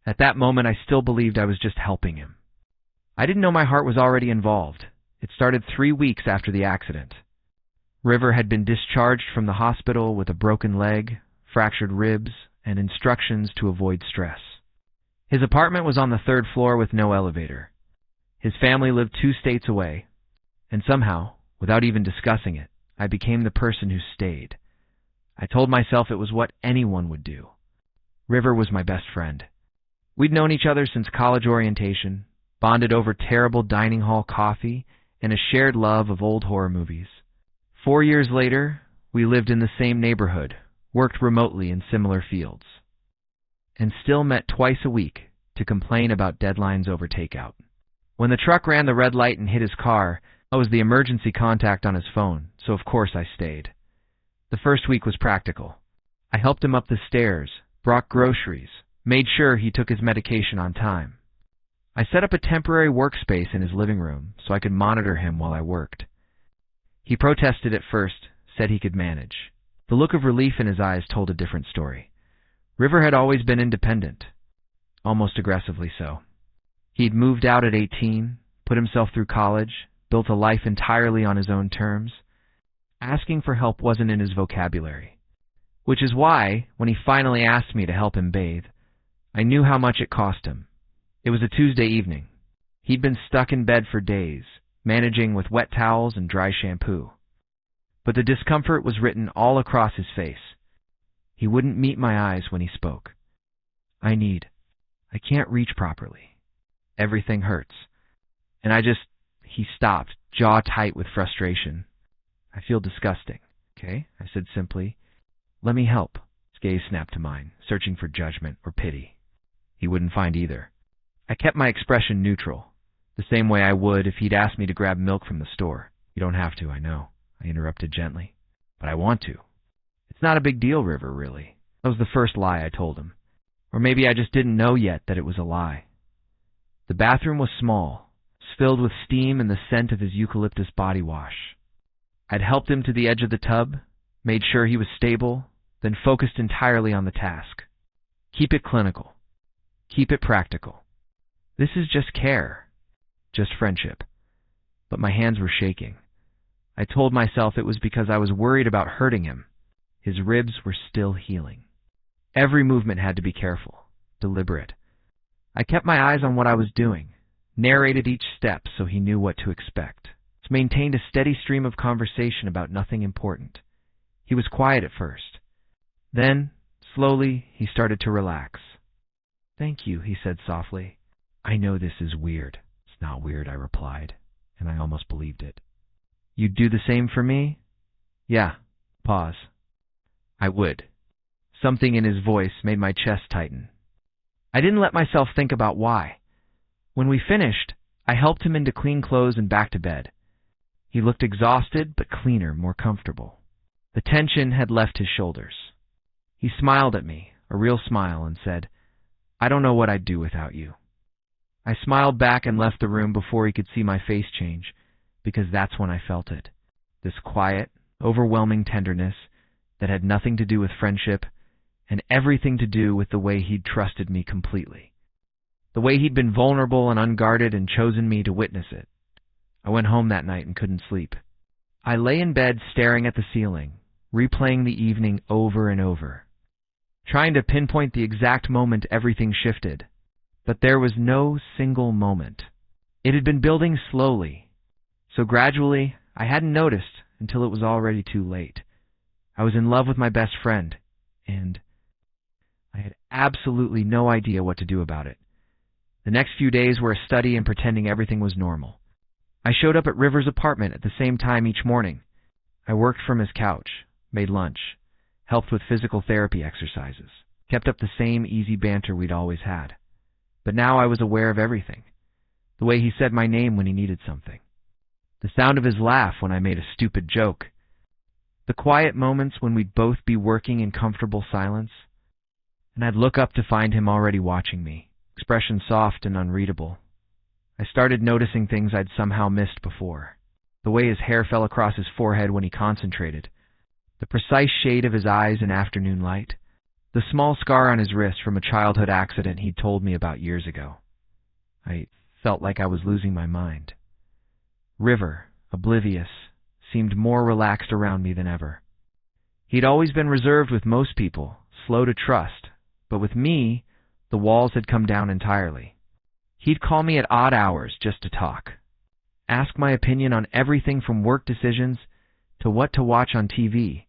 At that moment, I still believed I was just helping him. I didn't know my heart was already involved. It started 3 weeks after the accident. River had been discharged from the hospital with a broken leg, fractured ribs, and instructions to avoid stress. His apartment was on the 3rd floor with no elevator. His family lived 2 states away, and somehow, without even discussing it, I became the person who stayed. I told myself it was what anyone would do. River was my best friend. We'd known each other since college orientation, bonded over terrible dining hall coffee, and a shared love of old horror movies. 4 years later, we lived in the same neighborhood, worked remotely in similar fields, and still met twice a week to complain about deadlines over takeout. When the truck ran the red light and hit his car, I was the emergency contact on his phone, so of course I stayed. The first week was practical. I helped him up the stairs, brought groceries, made sure he took his medication on time. I set up a temporary workspace in his living room so I could monitor him while I worked. He protested at first, said he could manage. The look of relief in his eyes told a different story. River had always been independent, almost aggressively so. He'd moved out at 18, put himself through college, built a life entirely on his own terms. Asking for help wasn't in his vocabulary, which is why, when he finally asked me to help him bathe, I knew how much it cost him. It was a Tuesday evening. He'd been stuck in bed for days, managing with wet towels and dry shampoo. But the discomfort was written all across his face. He wouldn't meet my eyes when he spoke. I can't reach properly. Everything hurts. And he stopped, jaw tight with frustration. I feel disgusting. Okay, I said simply. Let me help. His gaze snapped to mine, searching for judgment or pity. He wouldn't find either. I kept my expression neutral, the same way I would if he'd asked me to grab milk from the store. You don't have to, I know, I interrupted gently. But I want to. It's not a big deal, River, really. That was the first lie I told him. Or maybe I just didn't know yet that it was a lie. The bathroom was small, filled with steam and the scent of his eucalyptus body wash. I'd helped him to the edge of the tub, made sure he was stable, then focused entirely on the task. Keep it clinical. Keep it practical. This is just care. Just friendship. But my hands were shaking. I told myself it was because I was worried about hurting him. His ribs were still healing. Every movement had to be careful, deliberate. I kept my eyes on what I was doing, narrated each step so he knew what to expect. Maintained a steady stream of conversation about nothing important. He was quiet at first. Then, slowly, he started to relax. Thank you, he said softly. I know this is weird. It's not weird, I replied, and I almost believed it. You'd do the same for me? Yeah. Pause. I would. Something in his voice made my chest tighten. I didn't let myself think about why. When we finished, I helped him into clean clothes and back to bed. He looked exhausted, but cleaner, more comfortable. The tension had left his shoulders. He smiled at me, a real smile, and said, I don't know what I'd do without you. I smiled back and left the room before he could see my face change, because that's when I felt it. This quiet, overwhelming tenderness that had nothing to do with friendship and everything to do with the way he'd trusted me completely. The way he'd been vulnerable and unguarded and chosen me to witness it. I went home that night and couldn't sleep. I lay in bed staring at the ceiling, replaying the evening over and over, trying to pinpoint the exact moment everything shifted. But there was no single moment. It had been building slowly, so gradually I hadn't noticed until it was already too late. I was in love with my best friend, and I had absolutely no idea what to do about it. The next few days were a study in pretending everything was normal. I showed up at River's apartment at the same time each morning. I worked from his couch, made lunch, helped with physical therapy exercises, kept up the same easy banter we'd always had. But now I was aware of everything. The way he said my name when he needed something. The sound of his laugh when I made a stupid joke. The quiet moments when we'd both be working in comfortable silence. And I'd look up to find him already watching me, expression soft and unreadable. I started noticing things I'd somehow missed before. The way his hair fell across his forehead when he concentrated. The precise shade of his eyes in afternoon light. The small scar on his wrist from a childhood accident he'd told me about years ago. I felt like I was losing my mind. River, oblivious, seemed more relaxed around me than ever. He'd always been reserved with most people, slow to trust, but with me, the walls had come down entirely. He'd call me at odd hours just to talk, ask my opinion on everything from work decisions to what to watch on TV,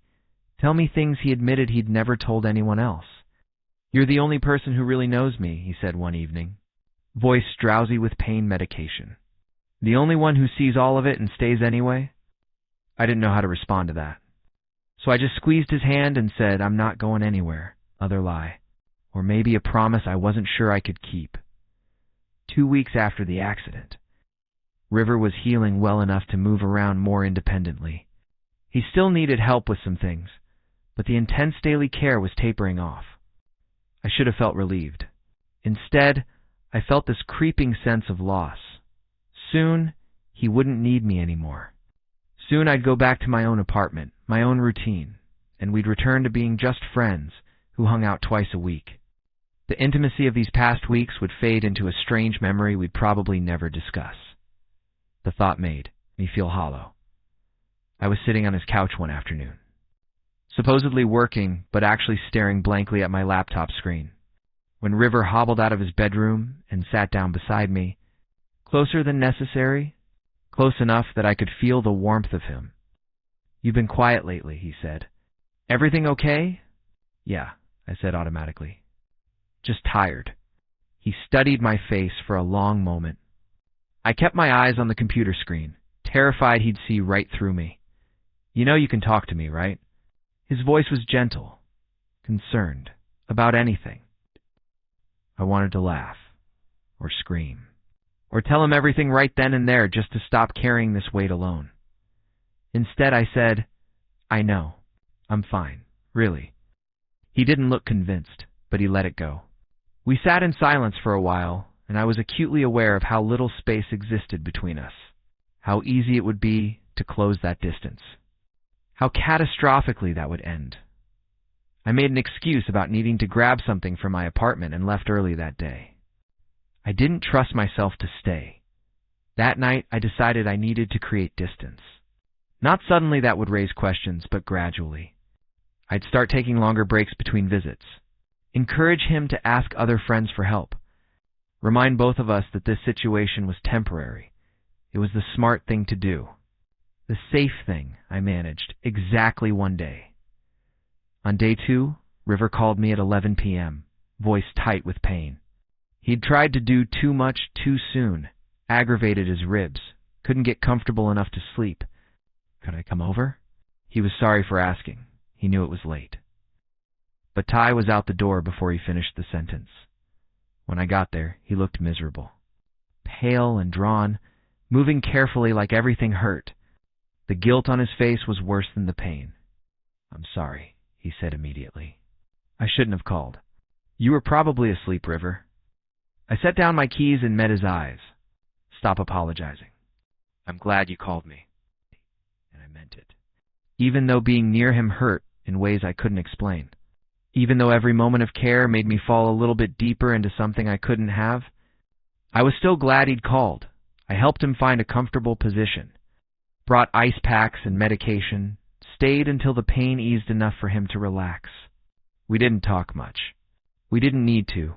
tell me things he admitted he'd never told anyone else. "You're the only person who really knows me," he said one evening, voice drowsy with pain medication. "The only one who sees all of it and stays anyway?" I didn't know how to respond to that. So I just squeezed his hand and said, "I'm not going anywhere." Other lie. Or maybe a promise I wasn't sure I could keep. 2 weeks after the accident, River was healing well enough to move around more independently. He still needed help with some things, but the intense daily care was tapering off. I should have felt relieved. Instead, I felt this creeping sense of loss. Soon, he wouldn't need me anymore. Soon I'd go back to my own apartment, my own routine, and we'd return to being just friends who hung out twice a week. The intimacy of these past weeks would fade into a strange memory we'd probably never discuss. The thought made me feel hollow. I was sitting on his couch one afternoon, supposedly working, but actually staring blankly at my laptop screen, when River hobbled out of his bedroom and sat down beside me, closer than necessary, close enough that I could feel the warmth of him. "You've been quiet lately," he said. "Everything okay?" "Yeah," I said automatically. "Just tired." He studied my face for a long moment. I kept my eyes on the computer screen, terrified he'd see right through me. "You know you can talk to me, right?" His voice was gentle, concerned, about anything. I wanted to laugh, or scream, or tell him everything right then and there just to stop carrying this weight alone. Instead, I said, "I know. I'm fine, really." He didn't look convinced, but he let it go. We sat in silence for a while, and I was acutely aware of how little space existed between us, how easy it would be to close that distance, how catastrophically that would end. I made an excuse about needing to grab something from my apartment and left early that day. I didn't trust myself to stay. That night, I decided I needed to create distance. Not suddenly that would raise questions, but gradually. I'd start taking longer breaks between visits, encourage him to ask other friends for help, remind both of us that this situation was temporary. It was the smart thing to do. The safe thing, I managed, exactly one day. On day 2, River called me at 11 p.m., voice tight with pain. He'd tried to do too much too soon, aggravated his ribs, couldn't get comfortable enough to sleep. Could I come over? He was sorry for asking. He knew it was late. But Ty was out the door before he finished the sentence. When I got there, he looked miserable. Pale and drawn, moving carefully like everything hurt. The guilt on his face was worse than the pain. "I'm sorry," he said immediately. "I shouldn't have called. You were probably asleep, River." I set down my keys and met his eyes. "Stop apologizing. I'm glad you called me." And I meant it. Even though being near him hurt in ways I couldn't explain. Even though every moment of care made me fall a little bit deeper into something I couldn't have, I was still glad he'd called. I helped him find a comfortable position, brought ice packs and medication, stayed until the pain eased enough for him to relax. We didn't talk much. We didn't need to.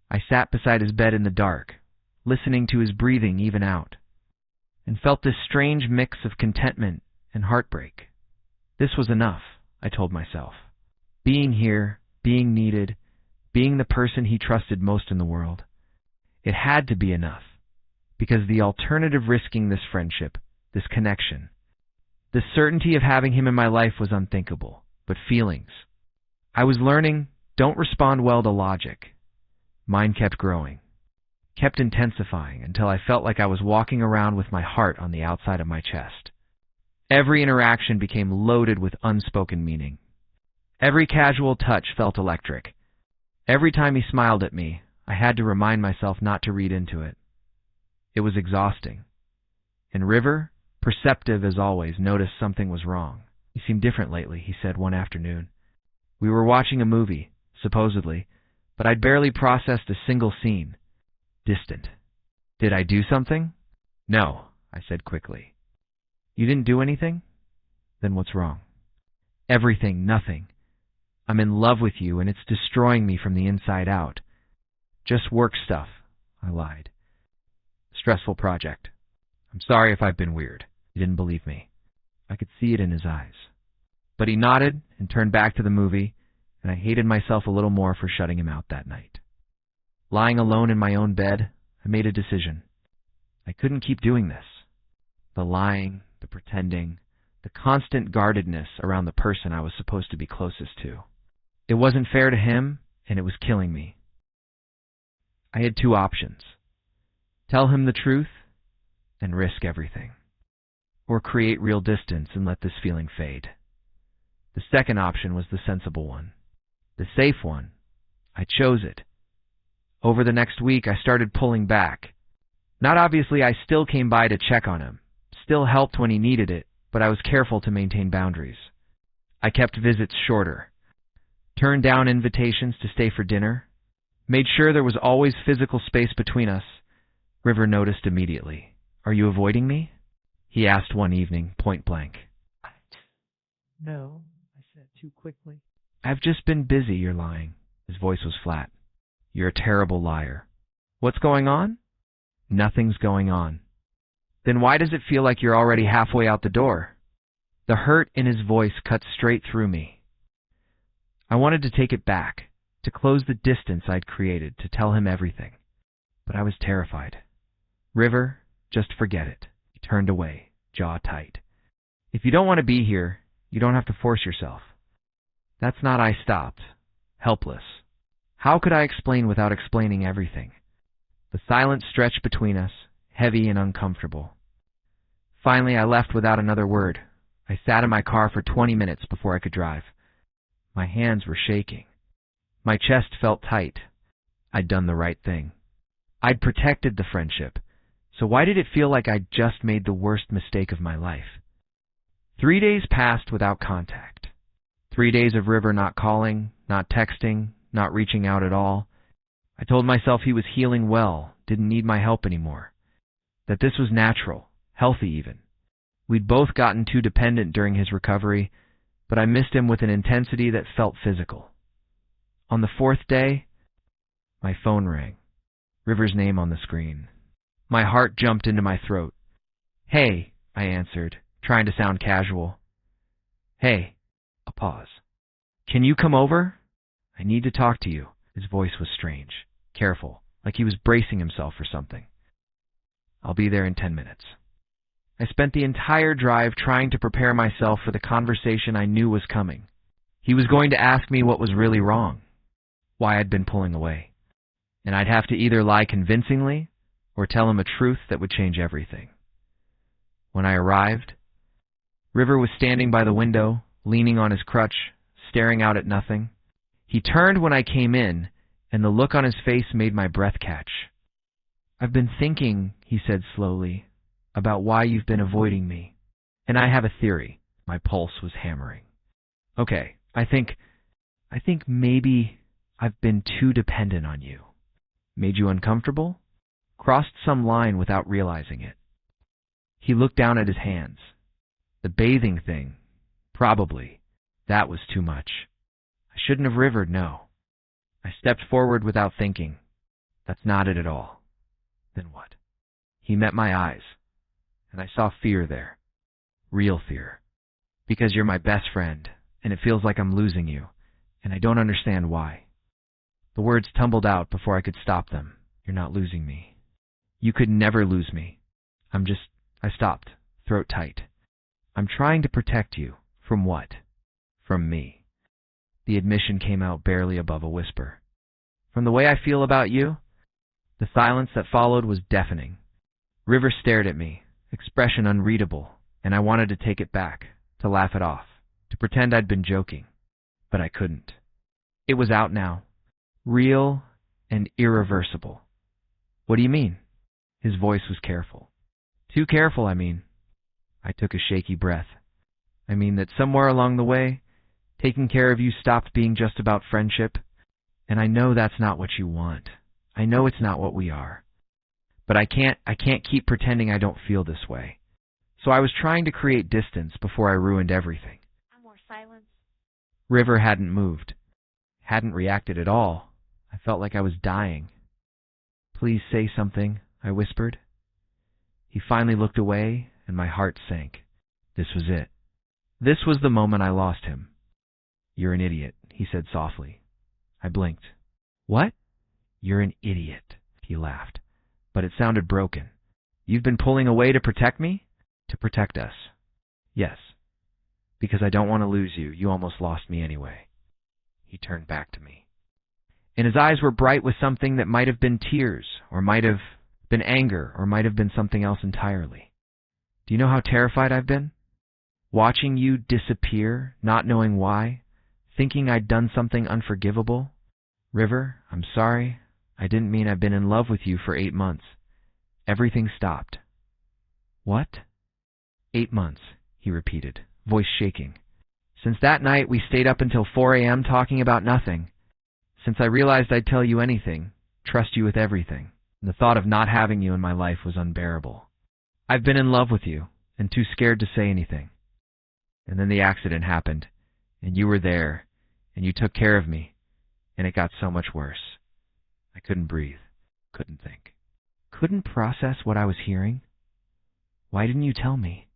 I sat beside his bed in the dark, listening to his breathing even out, and felt this strange mix of contentment and heartbreak. This was enough, I told myself. Being here, being needed, being the person he trusted most in the world. It had to be enough, because the alternative risking this friendship, this connection, the certainty of having him in my life was unthinkable. But feelings. I was learning, don't respond well to logic. Mine kept growing, kept intensifying until I felt like I was walking around with my heart on the outside of my chest. Every interaction became loaded with unspoken meaning. Every casual touch felt electric. Every time he smiled at me, I had to remind myself not to read into it. It was exhausting. And River, perceptive as always, noticed something was wrong. "You seem different lately," he said one afternoon. We were watching a movie, supposedly, but I'd barely processed a single scene. Distant. Did I do something? No, I said quickly. You didn't do anything? Then what's wrong? Everything, nothing. I'm in love with you, and it's destroying me from the inside out. Just work stuff, I lied. Stressful project. I'm sorry if I've been weird. He didn't believe me. I could see it in his eyes. But he nodded and turned back to the movie, and I hated myself a little more for shutting him out that night. Lying alone in my own bed, I made a decision. I couldn't keep doing this. The lying, the pretending, the constant guardedness around the person I was supposed to be closest to. It wasn't fair to him, and it was killing me. I had two options. Tell him the truth and risk everything. Or create real distance and let this feeling fade. The second option was the sensible one. The safe one. I chose it. Over the next week, I started pulling back. Not obviously, I still came by to check on him, still helped when he needed it, but I was careful to maintain boundaries. I kept visits shorter, turned down invitations to stay for dinner, made sure there was always physical space between us. River noticed immediately. Are you avoiding me? He asked one evening, point blank. No, I said too quickly. I've just been busy, you're lying. His voice was flat. You're a terrible liar. What's going on? Nothing's going on. Then why does it feel like you're already halfway out the door? The hurt in his voice cut straight through me. I wanted to take it back, to close the distance I'd created, to tell him everything. But I was terrified. River, just forget it. He turned away, jaw tight. If you don't want to be here, you don't have to force yourself. That's not I stopped. Helpless. How could I explain without explaining everything? The silence stretched between us, heavy and uncomfortable. Finally, I left without another word. I sat in my car for 20 minutes before I could drive. My hands were shaking. My chest felt tight. I'd done the right thing. I'd protected the friendship. So why did it feel like I'd just made the worst mistake of my life? 3 days passed without contact. 3 days of River not calling, not texting, not reaching out at all. I told myself he was healing well, didn't need my help anymore. That this was natural, healthy even. We'd both gotten too dependent during his recovery, but I missed him with an intensity that felt physical. On the 4th day, my phone rang. River's name on the screen. My heart jumped into my throat. Hey, I answered, trying to sound casual. Hey, a pause. Can you come over? I need to talk to you. His voice was strange, careful, like he was bracing himself for something. I'll be there in 10 minutes. I spent the entire drive trying to prepare myself for the conversation I knew was coming. He was going to ask me what was really wrong, why I'd been pulling away. And I'd have to either lie convincingly or tell him a truth that would change everything. When I arrived, River was standing by the window, leaning on his crutch, staring out at nothing. He turned when I came in, and the look on his face made my breath catch. I've been thinking, he said slowly, about why you've been avoiding me. And I have a theory. My pulse was hammering. Okay, I think maybe I've been too dependent on you. Made you uncomfortable? Crossed some line without realizing it. He looked down at his hands. The bathing thing, probably. That was too much. I shouldn't have rivered, no. I stepped forward without thinking. That's not it at all. Then what? He met my eyes, and I saw fear there. Real fear. Because you're my best friend, and it feels like I'm losing you, and I don't understand why. The words tumbled out before I could stop them. You're not losing me. You could never lose me. I stopped, throat tight. I'm trying to protect you. From what? From me. The admission came out barely above a whisper. From the way I feel about you? The silence that followed was deafening. River stared at me, expression unreadable, and I wanted to take it back, to laugh it off, to pretend I'd been joking. But I couldn't. It was out now. Real and irreversible. What do you mean? His voice was careful. Too careful, I mean. I took a shaky breath. I mean that somewhere along the way, taking care of you stopped being just about friendship And I know that's not what you want. I know it's not what we are. But I can't keep pretending I don't feel this way. So I was trying to create distance before I ruined everything. More silence. River hadn't moved, hadn't reacted at all. I felt like I was dying. Please say something, I whispered. He finally looked away, and my heart sank. This was it. This was the moment I lost him. You're an idiot, he said softly. I blinked. What? You're an idiot, he laughed. But it sounded broken. You've been pulling away to protect me? To protect us. Yes. Because I don't want to lose you. You almost lost me anyway. He turned back to me. And his eyes were bright with something that might have been tears, or might have been anger, or might have been something else entirely. Do you know how terrified I've been? Watching you disappear, not knowing why, thinking I'd done something unforgivable. River, I'm sorry. I didn't mean I've been in love with you for 8 months. Everything stopped. What? 8 months, he repeated, voice shaking. Since that night, we stayed up until 4 a.m. talking about nothing. Since I realized I'd tell you anything, trust you with everything, and the thought of not having you in my life was unbearable. I've been in love with you, and too scared to say anything. And then the accident happened, and you were there, and you took care of me, and it got so much worse. I couldn't breathe, couldn't think, couldn't process what I was hearing. Why didn't you tell me?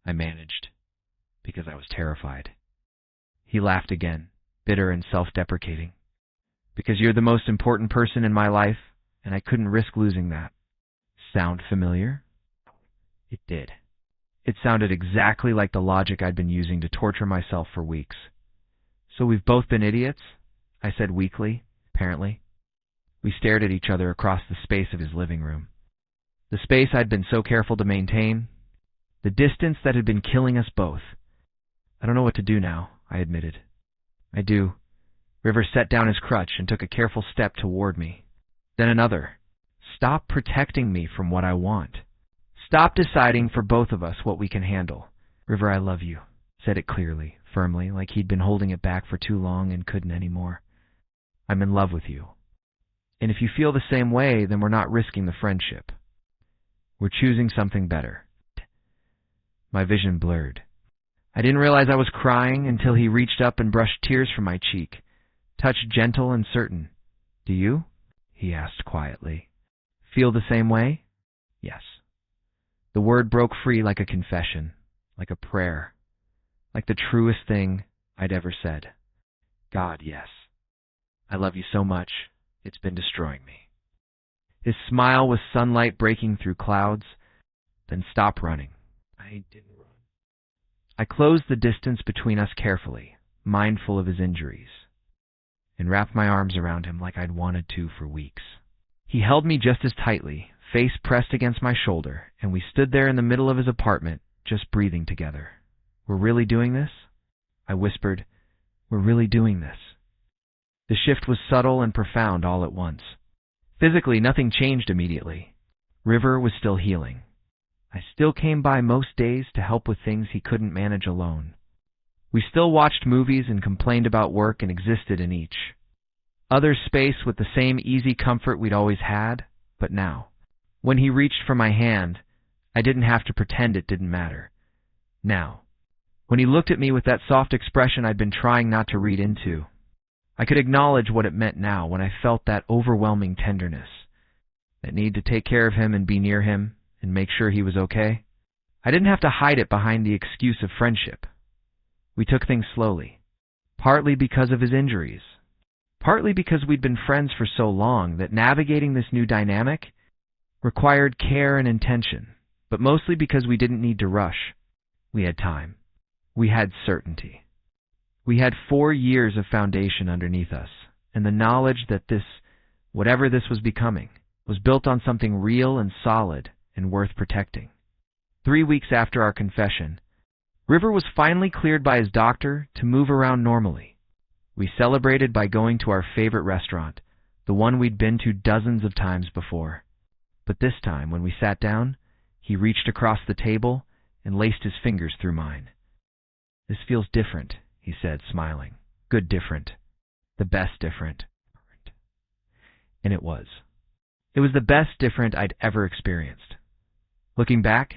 I managed, because I was terrified. He laughed again, bitter and self-deprecating. Because you're the most important person in my life, and I couldn't risk losing that. Sound familiar? It did. It sounded exactly like the logic I'd been using to torture myself for weeks. So we've both been idiots? I said weakly, apparently. We stared at each other across the space of his living room. The space I'd been so careful to maintain. The distance that had been killing us both. I don't know what to do now, I admitted. I do. River set down his crutch and took a careful step toward me. Then another. Stop protecting me from what I want. Stop deciding for both of us what we can handle. River, I love you, said it clearly, firmly, like he'd been holding it back for too long and couldn't anymore. I'm in love with you. And if you feel the same way, then we're not risking the friendship. We're choosing something better. My vision blurred. I didn't realize I was crying until he reached up and brushed tears from my cheek, touch gentle and certain. Do you? He asked quietly. Feel the same way? Yes. The word broke free like a confession, like a prayer, like the truest thing I'd ever said. God, yes. I love you so much, it's been destroying me. His smile was sunlight breaking through clouds. Then stop running. I didn't run. I closed the distance between us carefully, mindful of his injuries, and wrapped my arms around him like I'd wanted to for weeks. He held me just as tightly, face pressed against my shoulder, and we stood there in the middle of his apartment, just breathing together. We're really doing this? I whispered. We're really doing this. The shift was subtle and profound all at once. Physically, nothing changed immediately. River was still healing. I still came by most days to help with things he couldn't manage alone. We still watched movies and complained about work and existed in each other's space with the same easy comfort we'd always had, but now, when he reached for my hand, I didn't have to pretend it didn't matter. Now, when he looked at me with that soft expression I'd been trying not to read into, I could acknowledge what it meant now when I felt that overwhelming tenderness, that need to take care of him and be near him and make sure he was okay. I didn't have to hide it behind the excuse of friendship. We took things slowly, partly because of his injuries, partly because we'd been friends for so long that navigating this new dynamic required care and intention, but mostly because we didn't need to rush. We had time. We had certainty. We had 4 years of foundation underneath us, and the knowledge that this, whatever this was becoming, was built on something real and solid and worth protecting. 3 weeks after our confession, River was finally cleared by his doctor to move around normally. We celebrated by going to our favorite restaurant, the one we'd been to dozens of times before. But this time, when we sat down, he reached across the table and laced his fingers through mine. This feels different, he said, smiling. Good different. The best different. And it was. It was the best different I'd ever experienced. Looking back,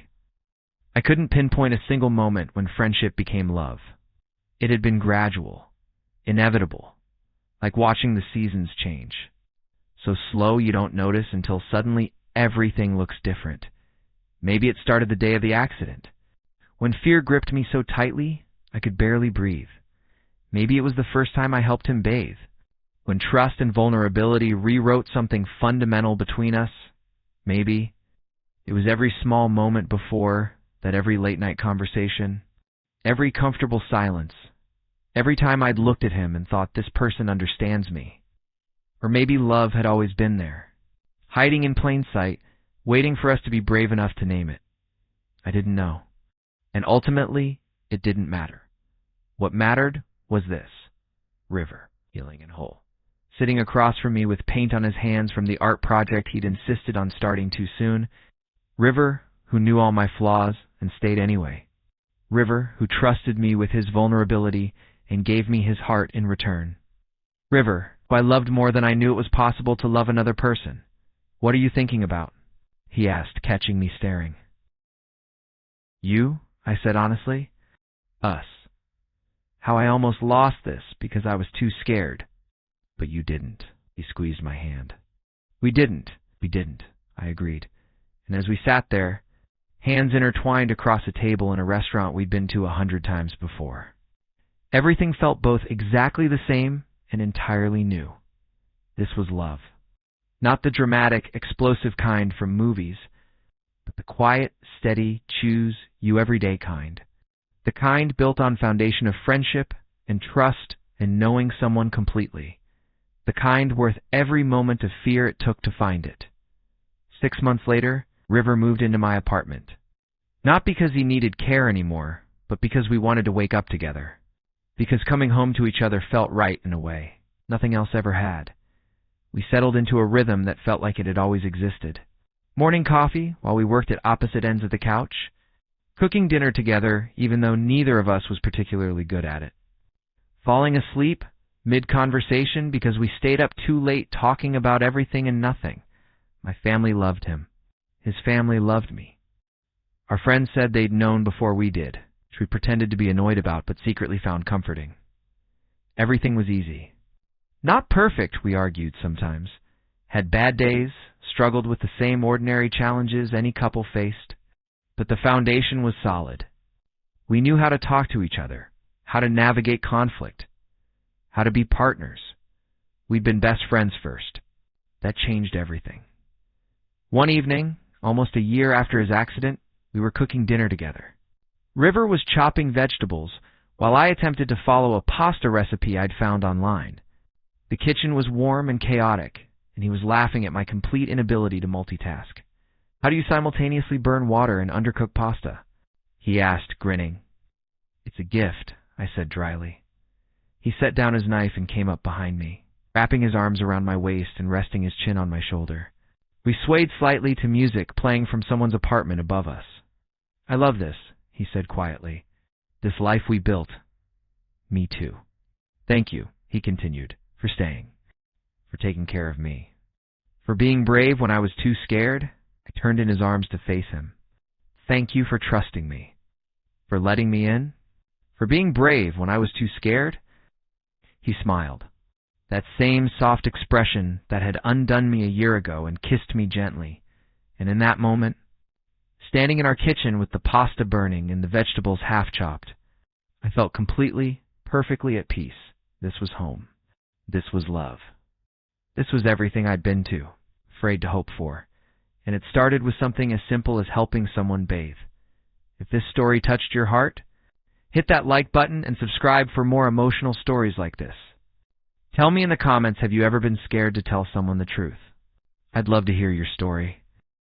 I couldn't pinpoint a single moment when friendship became love. It had been gradual, inevitable, like watching the seasons change. So slow you don't notice until suddenly everything looks different. Maybe it started the day of the accident, when fear gripped me so tightly I could barely breathe. Maybe it was the first time I helped him bathe, when trust and vulnerability rewrote something fundamental between us. Maybe it was every small moment before that, every late-night conversation, every comfortable silence, every time I'd looked at him and thought, this person understands me. Or maybe love had always been there, hiding in plain sight, waiting for us to be brave enough to name it. I didn't know. And ultimately, it didn't matter. What mattered was this: River, healing and whole, sitting across from me with paint on his hands from the art project he'd insisted on starting too soon. River, who knew all my flaws and stayed anyway. River, who trusted me with his vulnerability and gave me his heart in return. River, who I loved more than I knew it was possible to love another person. "What are you thinking about?" he asked, catching me staring. "You," I said honestly. "Us. How I almost lost this because I was too scared." "But you didn't." He squeezed my hand. We didn't, I agreed. And as we sat there, hands intertwined across a table in a restaurant we'd been to 100 times before, everything felt both exactly the same and entirely new. This was love. Not the dramatic, explosive kind from movies, but the quiet, steady, choose you everyday kind. The kind built on foundation of friendship and trust and knowing someone completely. The kind worth every moment of fear it took to find it. 6 months later, River moved into my apartment. Not because he needed care anymore, but because we wanted to wake up together. Because coming home to each other felt right in a way nothing else ever had. We settled into a rhythm that felt like it had always existed. Morning coffee while we worked at opposite ends of the couch. Cooking dinner together even though neither of us was particularly good at it. Falling asleep mid-conversation because we stayed up too late talking about everything and nothing. My family loved him. His family loved me. Our friends said they'd known before we did, which we pretended to be annoyed about but secretly found comforting. Everything was easy. Not perfect, we argued sometimes. Had bad days, struggled with the same ordinary challenges any couple faced. But the foundation was solid. We knew how to talk to each other, how to navigate conflict, how to be partners. We'd been best friends first. That changed everything. One evening, almost a year after his accident, we were cooking dinner together. River was chopping vegetables while I attempted to follow a pasta recipe I'd found online. The kitchen was warm and chaotic, and he was laughing at my complete inability to multitask. "How do you simultaneously burn water and undercook pasta?" he asked, grinning. "It's a gift," I said dryly. He set down his knife and came up behind me, wrapping his arms around my waist and resting his chin on my shoulder. We swayed slightly to music playing from someone's apartment above us. "I love this," he said quietly. "This life we built." "Me too." "Thank you," he continued, "for staying, for taking care of me, for being brave when I was too scared." I turned in his arms to face him. "Thank you for trusting me, for letting me in, for being brave when I was too scared." He smiled, that same soft expression that had undone me a year ago, and kissed me gently. And in that moment, standing in our kitchen with the pasta burning and the vegetables half-chopped, I felt completely, perfectly at peace. This was home. This was love. This was everything I'd been too afraid to hope for. And it started with something as simple as helping someone bathe. If this story touched your heart, hit that like button and subscribe for more emotional stories like this. Tell me in the comments, have you ever been scared to tell someone the truth? I'd love to hear your story.